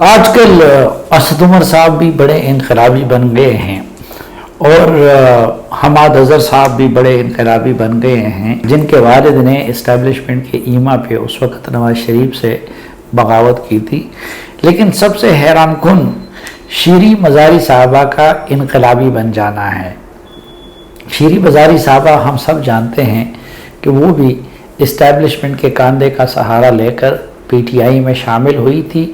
آج کل اسد عمر صاحب بھی بڑے انقلابی بن گئے ہیں اور حماد اظہر صاحب بھی بڑے انقلابی بن گئے ہیں، جن کے والد نے اسٹیبلشمنٹ کے ایما پہ اس وقت نواز شریف سے بغاوت کی تھی۔ لیکن سب سے حیران کن شیریں مزاری صاحبہ کا انقلابی بن جانا ہے۔ شیریں مزاری صاحبہ ہم سب جانتے ہیں کہ وہ بھی اسٹیبلشمنٹ کے کاندھے کا سہارا لے کر پی ٹی آئی میں شامل ہوئی تھی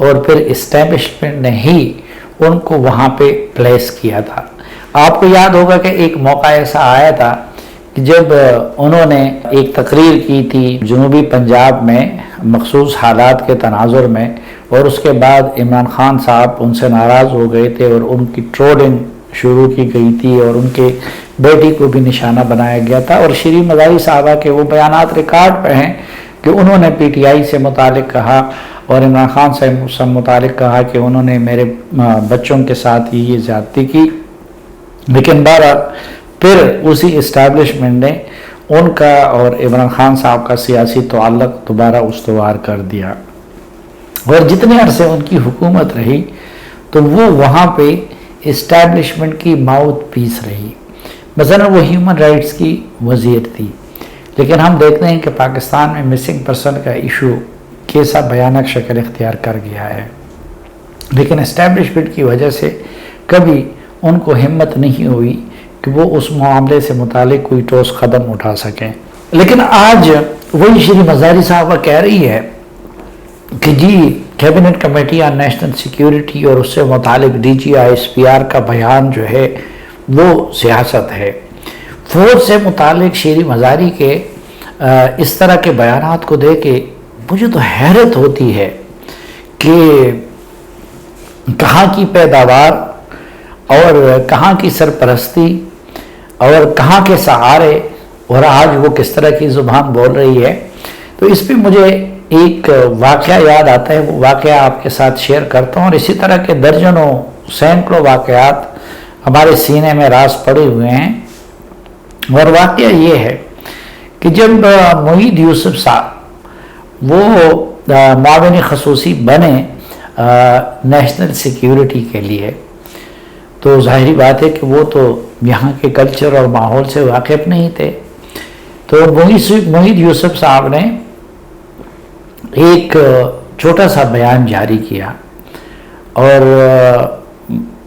اور پھر اسٹیبلشمنٹ نے ہی ان کو وہاں پہ پلیس کیا تھا۔ آپ کو یاد ہوگا کہ ایک موقع ایسا آیا تھا کہ جب انہوں نے ایک تقریر کی تھی جنوبی پنجاب میں مخصوص حالات کے تناظر میں، اور اس کے بعد عمران خان صاحب ان سے ناراض ہو گئے تھے اور ان کی ٹرولنگ شروع کی گئی تھی اور ان کے بیٹی کو بھی نشانہ بنایا گیا تھا۔ اور شیریں مزاری صاحبہ کے وہ بیانات ریکارڈ پہ ہیں کہ انہوں نے پی ٹی آئی سے متعلق کہا اور عمران خان سے متعلق کہا کہ انہوں نے میرے بچوں کے ساتھ یہ زیادتی کی، لیکن بہرحال پھر اسی اسٹیبلشمنٹ نے ان کا اور عمران خان صاحب کا سیاسی تعلق دوبارہ استوار کر دیا، اور جتنے عرصے ان کی حکومت رہی تو وہ وہاں پہ اسٹیبلشمنٹ کی ماؤتھ پیس رہی۔ مثلا وہ ہیومن رائٹس کی وزیر تھی، لیکن ہم دیکھتے ہیں کہ پاکستان میں مسنگ پرسن کا ایشو کیسا بھیانک شکل اختیار کر گیا ہے، لیکن اسٹیبلشمنٹ کی وجہ سے کبھی ان کو ہمت نہیں ہوئی کہ وہ اس معاملے سے متعلق کوئی ٹھوس قدم اٹھا سکیں۔ لیکن آج وہی شیریں مزاری صاحبہ کہہ رہی ہے کہ جی cabinet committee on national security اور اس سے متعلق D G I S P R کا بیان جو ہے وہ سیاست ہے۔ فوج سے متعلق شیریں مزاری کے اس طرح کے بیانات کو دے کے مجھے تو حیرت ہوتی ہے کہ کہاں کی پیداوار اور کہاں کی سرپرستی اور کہاں کے سہارے، اور آج وہ کس طرح کی زبان بول رہی ہے۔ تو اس پہ مجھے ایک واقعہ یاد آتا ہے، وہ واقعہ آپ کے ساتھ شیئر کرتا ہوں، اور اسی طرح کے درجنوں سینکڑوں واقعات ہمارے سینے میں راز پڑے ہوئے ہیں۔ اور واقعہ یہ ہے کہ جب معید یوسف صاحب وہ معاون خصوصی بنے نیشنل سیکیورٹی کے لیے، تو ظاہری بات ہے کہ وہ تو یہاں کے کلچر اور ماحول سے واقف نہیں تھے، تو معید یوسف صاحب نے ایک چھوٹا سا بیان جاری کیا، اور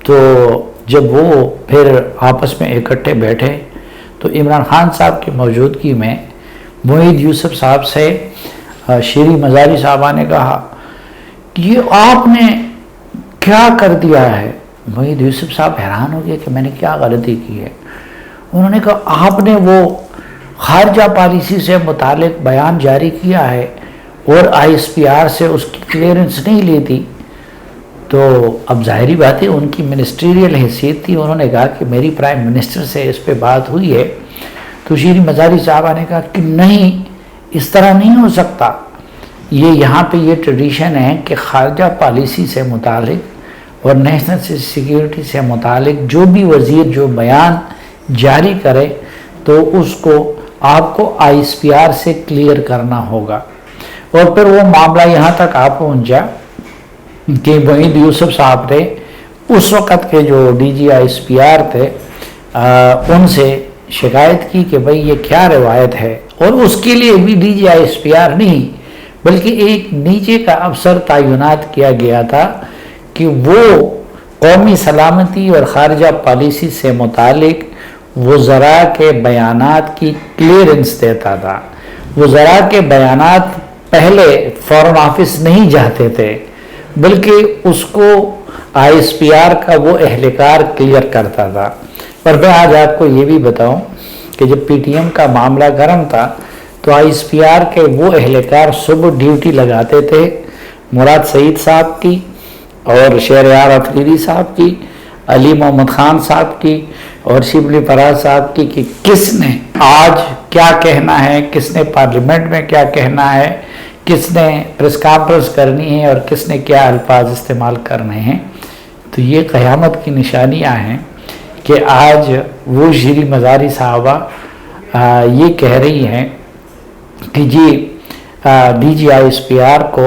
تو جب وہ پھر آپس میں اکٹھے بیٹھے تو عمران خان صاحب کی موجودگی میں معید یوسف صاحب سے شیریں مزاری صاحبہ نے کہا کہ یہ آپ نے کیا کر دیا ہے؟ معید یوسف صاحب حیران ہو گئے کہ میں نے کیا غلطی کی ہے۔ انہوں نے کہا آپ نے وہ خارجہ پالیسی سے متعلق بیان جاری کیا ہے اور آئی ایس پی آر سے اس کی کلیئرنس نہیں لی تھی۔ تو اب ظاہری بات ہے ان کی منسٹریل حیثیت تھی، انہوں نے کہا کہ میری پرائم منسٹر سے اس پہ بات ہوئی ہے۔ تو شیریں مزاری صاحبہ نے کہا کہ نہیں، اس طرح نہیں ہو سکتا، یہ یہاں پہ یہ ٹریڈیشن ہے کہ خارجہ پالیسی سے متعلق اور نیشنل سیکیورٹی سے متعلق جو بھی وزیر جو بیان جاری کرے تو اس کو آپ کو آئی ایس پی آر سے کلیئر کرنا ہوگا۔ اور پھر وہ معاملہ یہاں تک آپ پہنچا کہ معید یوسف صاحب نے اس وقت کے جو D G I S P R تھے ان سے شکایت کی کہ بھئی یہ کیا روایت ہے، اور اس کے لیے بھی D G I S P R نہیں بلکہ ایک نیچے کا افسر تعینات کیا گیا تھا کہ وہ قومی سلامتی اور خارجہ پالیسی سے متعلق وزراء کے بیانات کی کلیئرنس دیتا تھا۔ وزراء کے بیانات پہلے فارن آفس نہیں جاتے تھے بلکہ اس کو آئی ایس پی آر کا وہ اہلکار کلیئر کرتا تھا۔ اور میں آج آپ کو یہ بھی بتاؤں کہ جب پی ٹی ایم کا معاملہ گرم تھا تو آئی ایس پی آر کے وہ اہلکار صبح ڈیوٹی لگاتے تھے مراد سعید صاحب کی اور شہریار افریدی صاحب کی، علی محمد خان صاحب کی اور شبلی فراز صاحب کی، کہ کس نے آج کیا کہنا ہے، کس نے پارلیمنٹ میں کیا کہنا ہے، کس نے پریس کانفرنس کرنی ہے اور کس نے کیا الفاظ استعمال کرنے ہیں۔ تو یہ قیامت کی نشانیاں ہیں کہ آج وہ شیریں مزاری صاحبہ یہ کہہ رہی ہیں کہ جی D G I S P R کو